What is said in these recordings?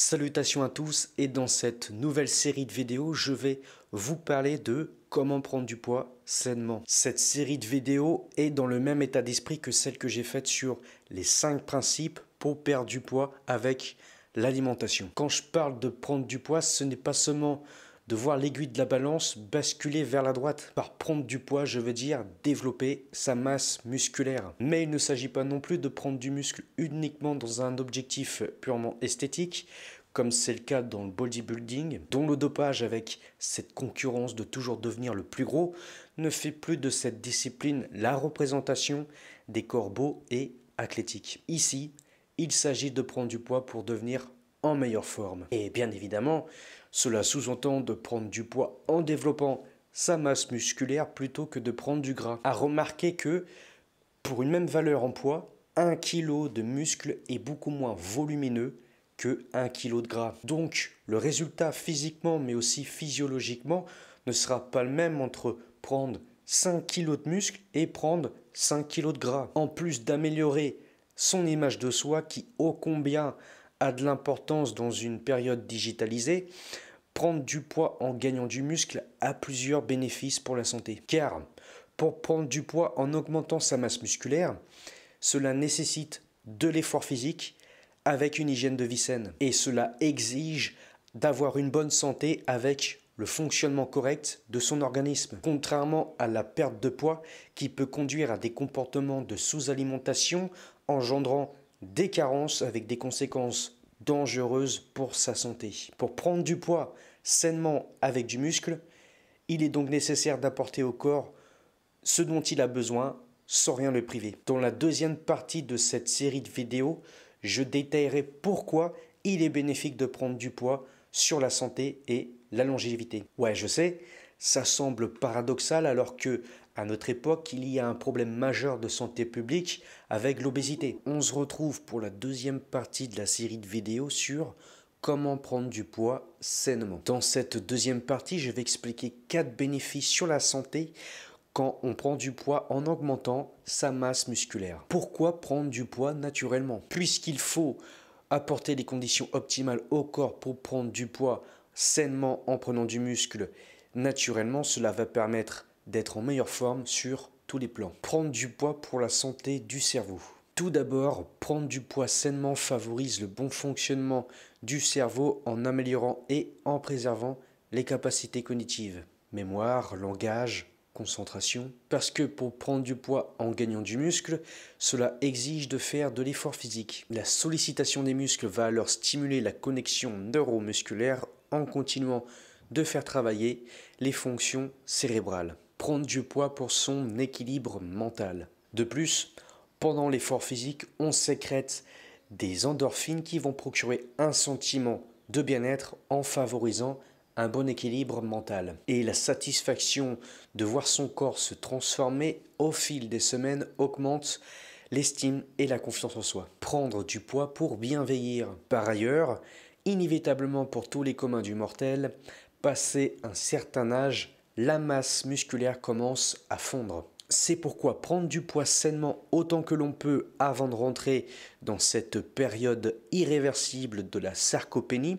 Salutations à tous et dans cette nouvelle série de vidéos, je vais vous parler de comment prendre du poids sainement. Cette série de vidéos est dans le même état d'esprit que celle que j'ai faite sur les 5 principes pour perdre du poids avec l'alimentation. Quand je parle de prendre du poids, ce n'est pas seulement de voir l'aiguille de la balance basculer vers la droite. Par prendre du poids, je veux dire développer sa masse musculaire. Mais il ne s'agit pas non plus de prendre du muscle uniquement dans un objectif purement esthétique, comme c'est le cas dans le bodybuilding, dont le dopage avec cette concurrence de toujours devenir le plus gros ne fait plus de cette discipline la représentation des corps beaux et athlétiques. Ici, il s'agit de prendre du poids pour devenir en meilleure forme. Et bien évidemment, cela sous-entend de prendre du poids en développant sa masse musculaire plutôt que de prendre du gras. À remarquer que pour une même valeur en poids, 1 kg de muscle est beaucoup moins volumineux que 1 kg de gras. Donc le résultat physiquement mais aussi physiologiquement ne sera pas le même entre prendre 5 kg de muscle et prendre 5 kg de gras. En plus d'améliorer son image de soi qui ô combien a de l'importance dans une période digitalisée, prendre du poids en gagnant du muscle a plusieurs bénéfices pour la santé. Car pour prendre du poids en augmentant sa masse musculaire, cela nécessite de l'effort physique avec une hygiène de vie saine. Et cela exige d'avoir une bonne santé avec le fonctionnement correct de son organisme. Contrairement à la perte de poids qui peut conduire à des comportements de sous-alimentation engendrant des carences avec des conséquences dangereuses pour sa santé. Pour prendre du poids sainement avec du muscle, il est donc nécessaire d'apporter au corps ce dont il a besoin sans rien le priver. Dans la deuxième partie de cette série de vidéos, je détaillerai pourquoi il est bénéfique de prendre du poids sur la santé et la longévité. Ouais, je sais, ça semble paradoxal alors que à notre époque, il y a un problème majeur de santé publique avec l'obésité. On se retrouve pour la deuxième partie de la série de vidéos sur comment prendre du poids sainement. Dans cette deuxième partie, je vais expliquer 4 bénéfices sur la santé quand on prend du poids en augmentant sa masse musculaire. Pourquoi prendre du poids naturellement? Puisqu'il faut apporter les conditions optimales au corps pour prendre du poids sainement en prenant du muscle naturellement, cela va permettre d'être en meilleure forme sur tous les plans. Prendre du poids pour la santé du cerveau. Tout d'abord, prendre du poids sainement favorise le bon fonctionnement du cerveau en améliorant et en préservant les capacités cognitives. Mémoire, langage, concentration. Parce que pour prendre du poids en gagnant du muscle, cela exige de faire de l'effort physique. La sollicitation des muscles va alors stimuler la connexion neuromusculaire en continuant de faire travailler les fonctions cérébrales. Prendre du poids pour son équilibre mental. De plus, pendant l'effort physique, on sécrète des endorphines qui vont procurer un sentiment de bien-être en favorisant un bon équilibre mental. Et la satisfaction de voir son corps se transformer au fil des semaines augmente l'estime et la confiance en soi. Prendre du poids pour bien vieillir. Par ailleurs, inévitablement pour tous les communs du mortel, passé un certain âge, la masse musculaire commence à fondre. C'est pourquoi prendre du poids sainement autant que l'on peut avant de rentrer dans cette période irréversible de la sarcopénie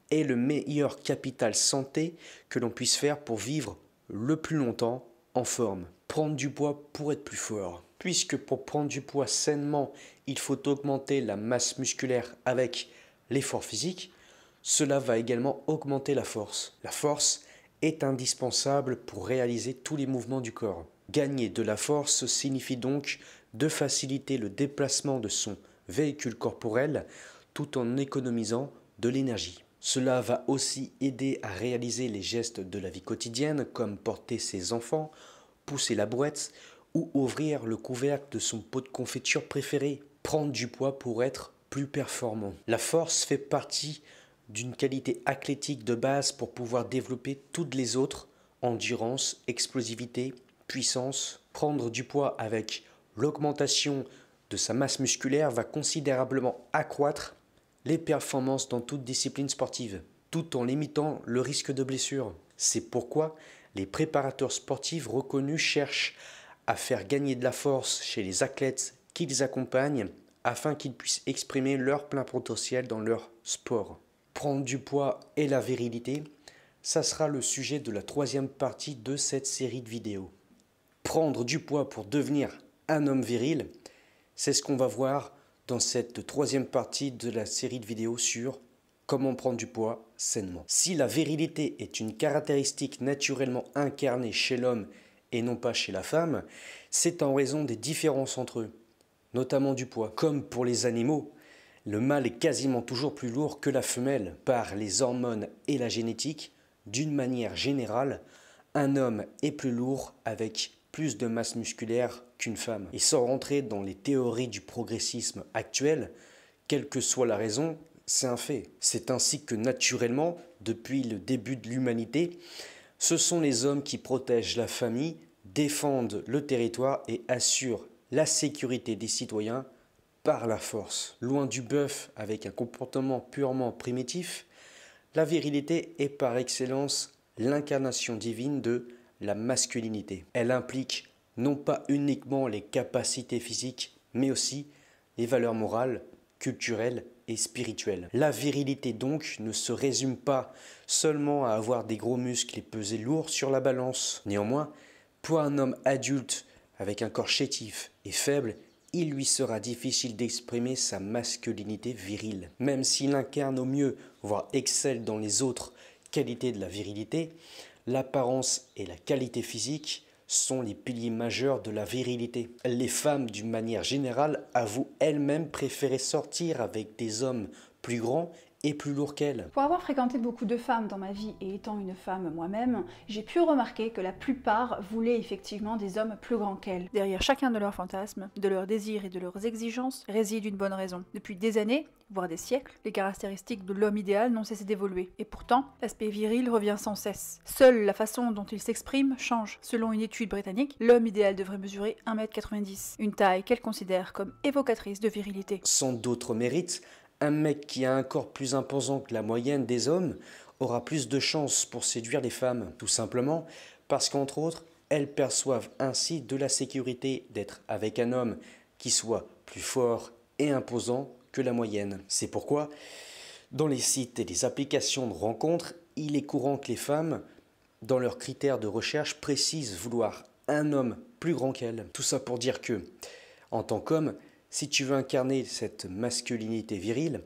est le meilleur capital santé que l'on puisse faire pour vivre le plus longtemps en forme. Prendre du poids pour être plus fort. Puisque pour prendre du poids sainement, il faut augmenter la masse musculaire avec l'effort physique, cela va également augmenter la force. La force est indispensable pour réaliser tous les mouvements du corps. Gagner de la force signifie donc de faciliter le déplacement de son véhicule corporel tout en économisant de l'énergie. Cela va aussi aider à réaliser les gestes de la vie quotidienne comme porter ses enfants, pousser la brouette ou ouvrir le couvercle de son pot de confiture préféré. Prendre du poids pour être plus performant. La force fait partie d'une qualité athlétique de base pour pouvoir développer toutes les autres, endurance, explosivité, puissance. Prendre du poids avec l'augmentation de sa masse musculaire va considérablement accroître les performances dans toute discipline sportive, tout en limitant le risque de blessure. C'est pourquoi les préparateurs sportifs reconnus cherchent à faire gagner de la force chez les athlètes qu'ils accompagnent afin qu'ils puissent exprimer leur plein potentiel dans leur sport. Prendre du poids et la virilité, ça sera le sujet de la troisième partie de cette série de vidéos. Prendre du poids pour devenir un homme viril, c'est ce qu'on va voir dans cette troisième partie de la série de vidéos sur comment prendre du poids sainement. Si la virilité est une caractéristique naturellement incarnée chez l'homme et non pas chez la femme, c'est en raison des différences entre eux, notamment du poids. Comme pour les animaux, le mâle est quasiment toujours plus lourd que la femelle par les hormones et la génétique. D'une manière générale, un homme est plus lourd avec plus de masse musculaire qu'une femme. Et sans rentrer dans les théories du progressisme actuel, quelle que soit la raison, c'est un fait. C'est ainsi que naturellement, depuis le début de l'humanité, ce sont les hommes qui protègent la famille, défendent le territoire et assurent la sécurité des citoyens par la force. Loin du bœuf avec un comportement purement primitif, la virilité est par excellence l'incarnation divine de la masculinité. Elle implique non pas uniquement les capacités physiques, mais aussi les valeurs morales, culturelles et spirituelles. La virilité donc ne se résume pas seulement à avoir des gros muscles et peser lourd sur la balance. Néanmoins, pour un homme adulte avec un corps chétif et faible, il lui sera difficile d'exprimer sa masculinité virile. Même s'il incarne au mieux, voire excelle dans les autres qualités de la virilité, l'apparence et la qualité physique sont les piliers majeurs de la virilité. Les femmes, d'une manière générale, avouent elles-mêmes préférer sortir avec des hommes plus grands et plus lourds qu'elles. Pour avoir fréquenté beaucoup de femmes dans ma vie et étant une femme moi-même, j'ai pu remarquer que la plupart voulaient effectivement des hommes plus grands qu'elles. Derrière chacun de leurs fantasmes, de leurs désirs et de leurs exigences réside une bonne raison. Depuis des années, voire des siècles, les caractéristiques de l'homme idéal n'ont cessé d'évoluer. Et pourtant, l'aspect viril revient sans cesse. Seule la façon dont il s'exprime change. Selon une étude britannique, l'homme idéal devrait mesurer 1,90 m, une taille qu'elle considère comme évocatrice de virilité. Sans d'autres mérites, un mec qui a un corps plus imposant que la moyenne des hommes aura plus de chances pour séduire les femmes, tout simplement parce qu'entre autres, elles perçoivent ainsi de la sécurité d'être avec un homme qui soit plus fort et imposant que la moyenne. C'est pourquoi, dans les sites et les applications de rencontres, il est courant que les femmes, dans leurs critères de recherche, précisent vouloir un homme plus grand qu'elles. Tout ça pour dire que, en tant qu'homme, si tu veux incarner cette masculinité virile,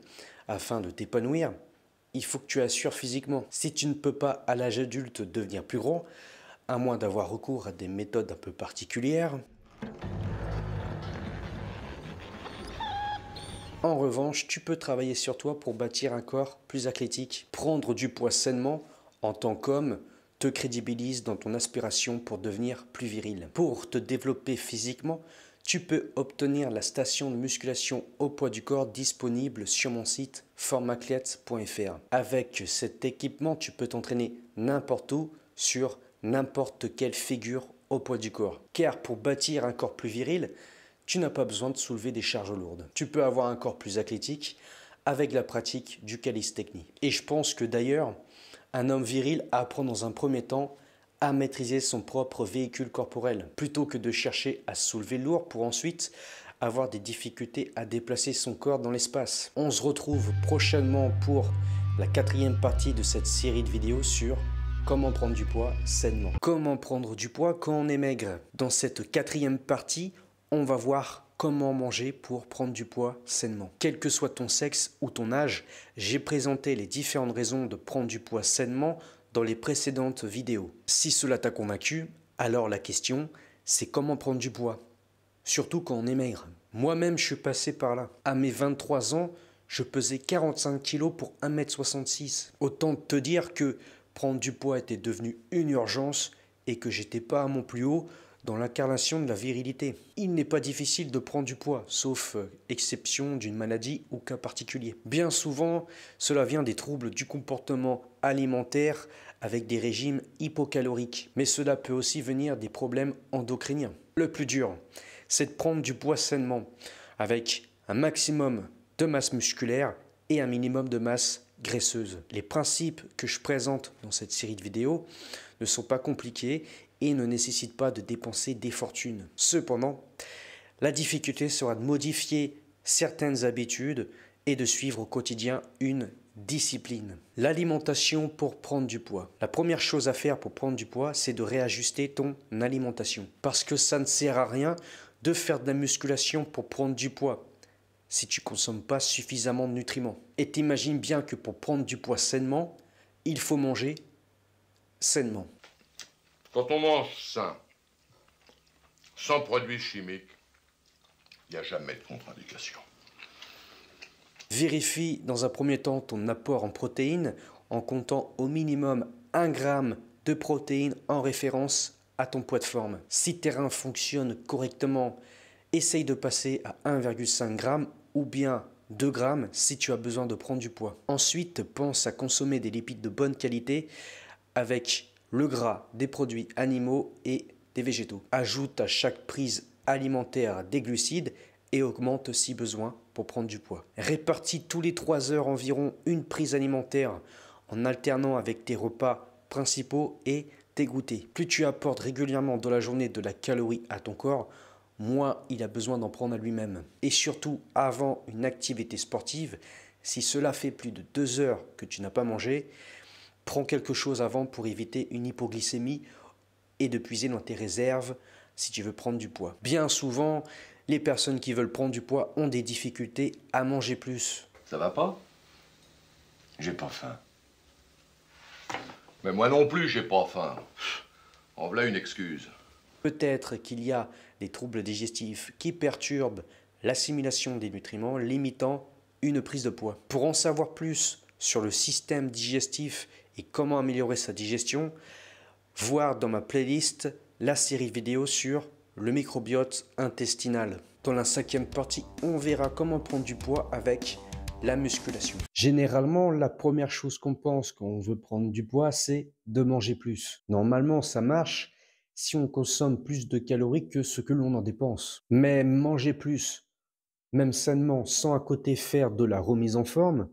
afin de t'épanouir, il faut que tu assures physiquement. Si tu ne peux pas à l'âge adulte devenir plus grand, à moins d'avoir recours à des méthodes un peu particulières, en revanche, tu peux travailler sur toi pour bâtir un corps plus athlétique. Prendre du poids sainement, en tant qu'homme, te crédibilise dans ton aspiration pour devenir plus viril. Pour te développer physiquement, tu peux obtenir la station de musculation au poids du corps disponible sur mon site formacliette.fr. Avec cet équipement, tu peux t'entraîner n'importe où sur n'importe quelle figure au poids du corps. Car pour bâtir un corps plus viril, tu n'as pas besoin de soulever des charges lourdes. Tu peux avoir un corps plus athlétique avec la pratique du calisthénie. Et je pense que d'ailleurs, un homme viril apprend dans un premier temps à maîtriser son propre véhicule corporel, plutôt que de chercher à soulever lourd pour ensuite avoir des difficultés à déplacer son corps dans l'espace. On se retrouve prochainement pour la quatrième partie de cette série de vidéos sur comment prendre du poids sainement. Comment prendre du poids quand on est maigre. Dans cette quatrième partie, on va voir comment manger pour prendre du poids sainement. Quel que soit ton sexe ou ton âge, j'ai présenté les différentes raisons de prendre du poids sainement dans les précédentes vidéos. Si cela t'a convaincu, alors la question, c'est comment prendre du poids, surtout quand on est maigre. Moi-même, je suis passé par là. À mes 23 ans, je pesais 45 kg pour 1,66 m. Autant te dire que prendre du poids était devenu une urgence et que j'étais pas à mon plus haut dans l'incarnation de la virilité. Il n'est pas difficile de prendre du poids, sauf exception d'une maladie ou cas particulier. Bien souvent, cela vient des troubles du comportement alimentaire avec des régimes hypocaloriques. Mais cela peut aussi venir des problèmes endocriniens. Le plus dur, c'est de prendre du poids sainement, avec un maximum de masse musculaire et un minimum de masse graisseuse. Les principes que je présente dans cette série de vidéos ne sont pas compliqués et ne nécessitent pas de dépenser des fortunes. Cependant, la difficulté sera de modifier certaines habitudes et de suivre au quotidien une discipline. L'alimentation pour prendre du poids. La première chose à faire pour prendre du poids, c'est de réajuster ton alimentation. Parce que ça ne sert à rien de faire de la musculation pour prendre du poids si tu ne consommes pas suffisamment de nutriments. Et t'imagines bien que pour prendre du poids sainement, il faut manger sainement. Quand on mange sain, sans produits chimiques, il n'y a jamais de contre-indication. Vérifie dans un premier temps ton apport en protéines en comptant au minimum 1 gramme de protéines en référence à ton poids de forme. Si tes reins fonctionnent correctement, essaye de passer à 1,5 g ou bien 2 grammes si tu as besoin de prendre du poids. Ensuite, pense à consommer des lipides de bonne qualité avec le gras des produits animaux et des végétaux. Ajoute à chaque prise alimentaire des glucides et augmente si besoin pour prendre du poids. Répartis tous les 3 heures environ une prise alimentaire en alternant avec tes repas principaux et tes goûters. Plus tu apportes régulièrement dans la journée de la calorie à ton corps, moins il a besoin d'en prendre à lui-même. Et surtout, avant une activité sportive, si cela fait plus de 2 heures que tu n'as pas mangé, prends quelque chose avant pour éviter une hypoglycémie et de puiser dans tes réserves si tu veux prendre du poids. Bien souvent, les personnes qui veulent prendre du poids ont des difficultés à manger plus. Ça va pas? J'ai pas faim. Mais moi non plus, j'ai pas faim. En voilà une excuse. Peut-être qu'il y a des troubles digestifs qui perturbent l'assimilation des nutriments, limitant une prise de poids. Pour en savoir plus sur le système digestif et comment améliorer sa digestion, voir dans ma playlist la série vidéo sur le microbiote intestinal. Dans la 5e partie, on verra comment prendre du poids avec la musculation. Généralement, la première chose qu'on pense quand on veut prendre du poids, c'est de manger plus. Normalement, ça marche si on consomme plus de calories que ce que l'on en dépense. Mais manger plus, même sainement, sans à côté faire de la remise en forme,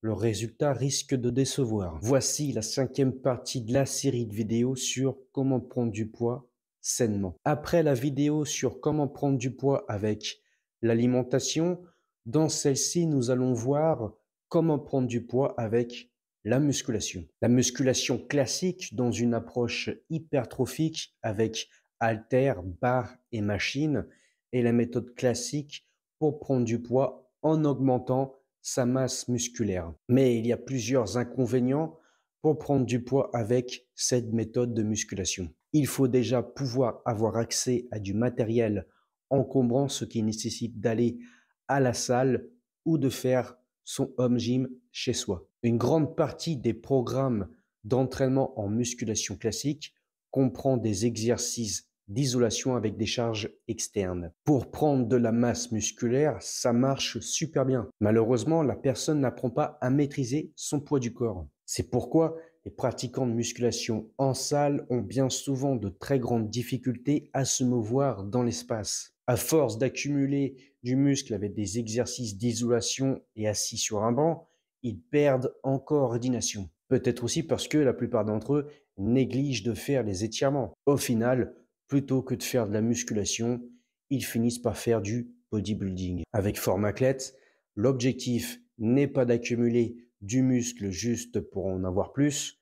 le résultat risque de décevoir. Voici la 5e partie de la série de vidéos sur comment prendre du poids sainement. Après la vidéo sur comment prendre du poids avec l'alimentation, dans celle-ci, nous allons voir comment prendre du poids avec la musculation. La musculation classique dans une approche hypertrophique avec haltères, barres et machines est la méthode classique pour prendre du poids en augmentant sa masse musculaire. Mais il y a plusieurs inconvénients pour prendre du poids avec cette méthode de musculation. Il faut déjà pouvoir avoir accès à du matériel encombrant, ce qui nécessite d'aller à la salle ou de faire son home gym chez soi. Une grande partie des programmes d'entraînement en musculation classique comprend des exercices d'isolation avec des charges externes. Pour prendre de la masse musculaire, ça marche super bien. Malheureusement, la personne n'apprend pas à maîtriser son poids du corps. C'est pourquoi les pratiquants de musculation en salle ont bien souvent de très grandes difficultés à se mouvoir dans l'espace. À force d'accumuler du muscle avec des exercices d'isolation et assis sur un banc, ils perdent en coordination. Peut-être aussi parce que la plupart d'entre eux négligent de faire les étirements. Au final, plutôt que de faire de la musculation, ils finissent par faire du bodybuilding. Avec Formathlete, l'objectif n'est pas d'accumuler du muscle juste pour en avoir plus,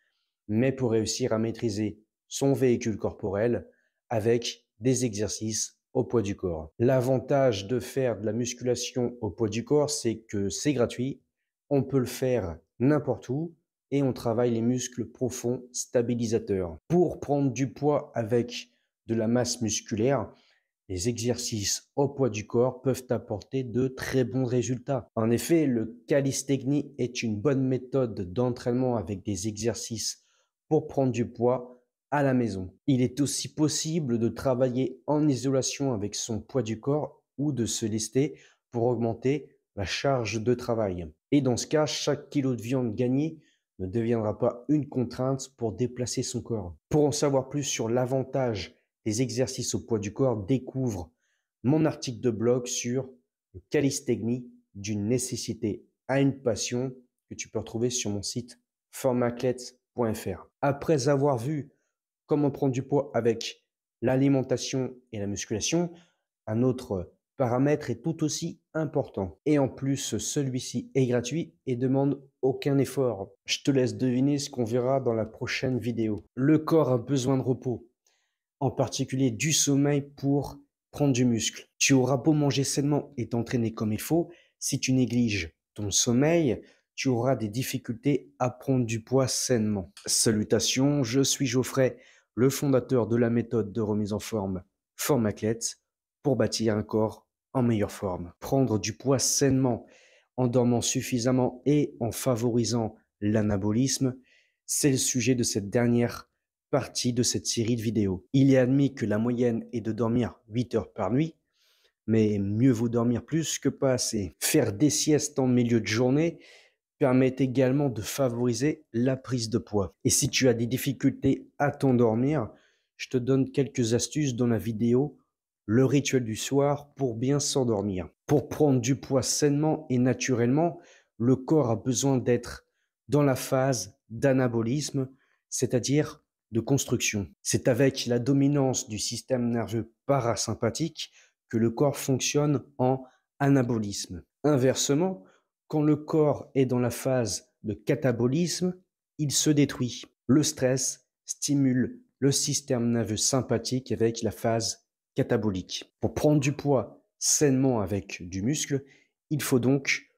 mais pour réussir à maîtriser son véhicule corporel avec des exercices au poids du corps. L'avantage de faire de la musculation au poids du corps, c'est que c'est gratuit, on peut le faire n'importe où et on travaille les muscles profonds stabilisateurs. Pour prendre du poids avec de la masse musculaire, les exercices au poids du corps peuvent apporter de très bons résultats. En effet, le calisthénie est une bonne méthode d'entraînement avec des exercices pour prendre du poids à la maison. Il est aussi possible de travailler en isolation avec son poids du corps ou de se lester pour augmenter la charge de travail. Et dans ce cas, chaque kilo de viande gagné ne deviendra pas une contrainte pour déplacer son corps. Pour en savoir plus sur l'avantage des exercices au poids du corps, découvre mon article de blog sur le calisthénie d'une nécessité à une passion que tu peux retrouver sur mon site formathlete.fr. Après avoir vu comment prendre du poids avec l'alimentation et la musculation, un autre paramètre est tout aussi important. Et en plus, celui-ci est gratuit et demande aucun effort. Je te laisse deviner ce qu'on verra dans la prochaine vidéo. Le corps a besoin de repos, en particulier du sommeil pour prendre du muscle. Tu auras beau manger sainement et t'entraîner comme il faut, si tu négliges ton sommeil, tu auras des difficultés à prendre du poids sainement. Salutations, je suis Geoffrey, le fondateur de la méthode de remise en forme Forme Athlète, pour bâtir un corps en meilleure forme. Prendre du poids sainement, en dormant suffisamment et en favorisant l'anabolisme, c'est le sujet de cette dernière partie de cette série de vidéos. Il est admis que la moyenne est de dormir 8 heures par nuit, mais mieux vaut dormir plus que pas assez. Faire des siestes en milieu de journée permet également de favoriser la prise de poids. Et si tu as des difficultés à t'endormir, je te donne quelques astuces dans la vidéo Le rituel du soir pour bien s'endormir. Pour prendre du poids sainement et naturellement, le corps a besoin d'être dans la phase d'anabolisme, c'est-à-dire de construction. C'est avec la dominance du système nerveux parasympathique que le corps fonctionne en anabolisme. Inversement, quand le corps est dans la phase de catabolisme, il se détruit. Le stress stimule le système nerveux sympathique avec la phase catabolique. Pour prendre du poids sainement avec du muscle, il faut donc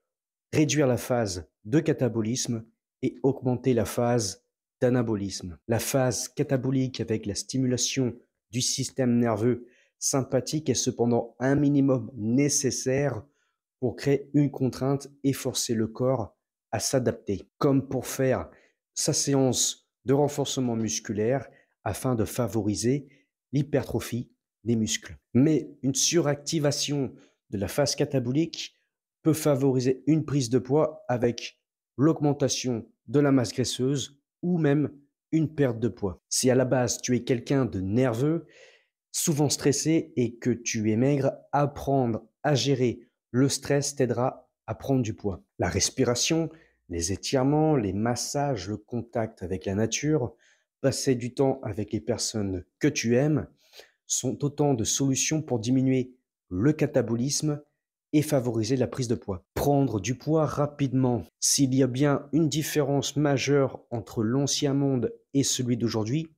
réduire la phase de catabolisme et augmenter la phase d'anabolisme. La phase catabolique avec la stimulation du système nerveux sympathique est cependant un minimum nécessaire pour créer une contrainte et forcer le corps à s'adapter, comme pour faire sa séance de renforcement musculaire afin de favoriser l'hypertrophie des muscles. Mais une suractivation de la phase catabolique peut favoriser une prise de poids avec l'augmentation de la masse graisseuse ou même une perte de poids. Si à la base tu es quelqu'un de nerveux, souvent stressé et que tu es maigre, apprendre à gérer le stress t'aidera à prendre du poids. La respiration, les étirements, les massages, le contact avec la nature, passer du temps avec les personnes que tu aimes sont autant de solutions pour diminuer le catabolisme et favoriser la prise de poids. Prendre du poids rapidement. S'il y a bien une différence majeure entre l'ancien monde et celui d'aujourd'hui,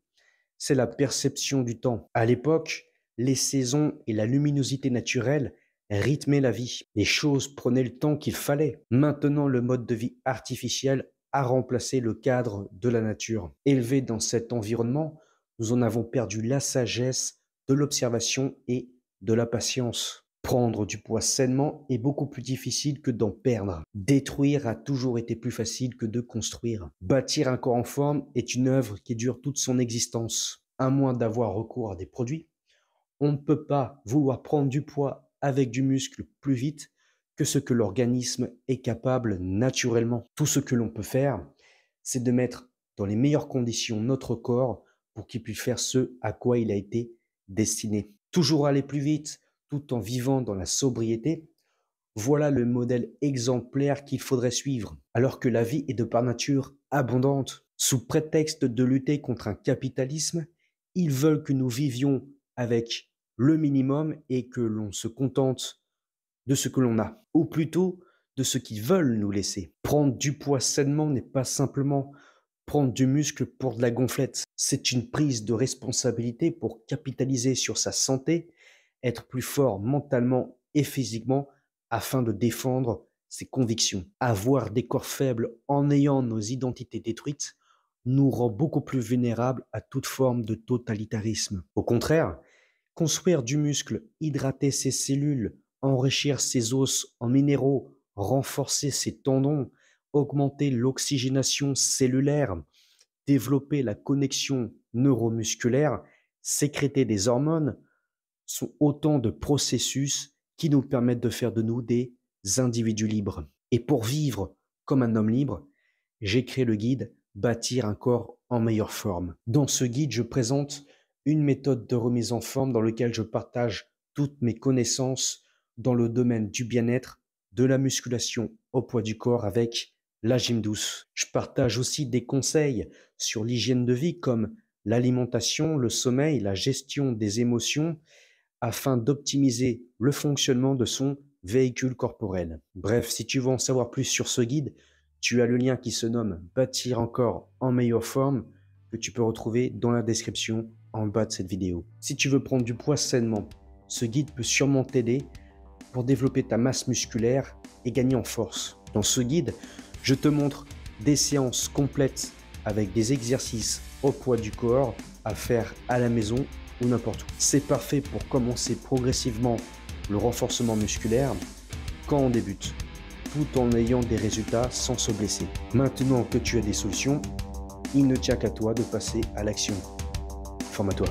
c'est la perception du temps. À l'époque, les saisons et la luminosité naturelle rythmaient la vie. Les choses prenaient le temps qu'il fallait. Maintenant, le mode de vie artificiel a remplacé le cadre de la nature. Élevés dans cet environnement, nous en avons perdu la sagesse de l'observation et de la patience. Prendre du poids sainement est beaucoup plus difficile que d'en perdre. Détruire a toujours été plus facile que de construire. Bâtir un corps en forme est une œuvre qui dure toute son existence. À moins d'avoir recours à des produits, on ne peut pas vouloir prendre du poids avec du muscle plus vite que ce que l'organisme est capable naturellement. Tout ce que l'on peut faire, c'est de mettre dans les meilleures conditions notre corps pour qu'il puisse faire ce à quoi il a été destiné. Toujours aller plus vite, tout en vivant dans la sobriété, voilà le modèle exemplaire qu'il faudrait suivre, alors que la vie est de par nature abondante. Sous prétexte de lutter contre un capitalisme, ils veulent que nous vivions avec le minimum et que l'on se contente de ce que l'on a, ou plutôt de ce qu'ils veulent nous laisser. Prendre du poids sainement n'est pas simplement prendre du muscle pour de la gonflette, c'est une prise de responsabilité pour capitaliser sur sa santé, être plus fort mentalement et physiquement afin de défendre ses convictions. Avoir des corps faibles en ayant nos identités détruites nous rend beaucoup plus vulnérables à toute forme de totalitarisme. Au contraire, construire du muscle, hydrater ses cellules, enrichir ses os en minéraux, renforcer ses tendons, augmenter l'oxygénation cellulaire, développer la connexion neuromusculaire, sécréter des hormones, sont autant de processus qui nous permettent de faire de nous des individus libres. Et pour vivre comme un homme libre, j'ai créé le guide Bâtir un corps en meilleure forme. Dans ce guide, je présente une méthode de remise en forme dans laquelle je partage toutes mes connaissances dans le domaine du bien-être, de la musculation au poids du corps avec la gym douce. Je partage aussi des conseils sur l'hygiène de vie comme l'alimentation, le sommeil, la gestion des émotions, afin d'optimiser le fonctionnement de son véhicule corporel. Bref, si tu veux en savoir plus sur ce guide, tu as le lien qui se nomme « Bâtir un corps en meilleure forme » que tu peux retrouver dans la description en bas de cette vidéo. Si tu veux prendre du poids sainement, ce guide peut sûrement t'aider pour développer ta masse musculaire et gagner en force. Dans ce guide, je te montre des séances complètes avec des exercices au poids du corps à faire à la maison ou n'importe où. C'est parfait pour commencer progressivement le renforcement musculaire quand on débute, tout en ayant des résultats sans se blesser. Maintenant que tu as des solutions, il ne tient qu'à toi de passer à l'action. Forme-toi.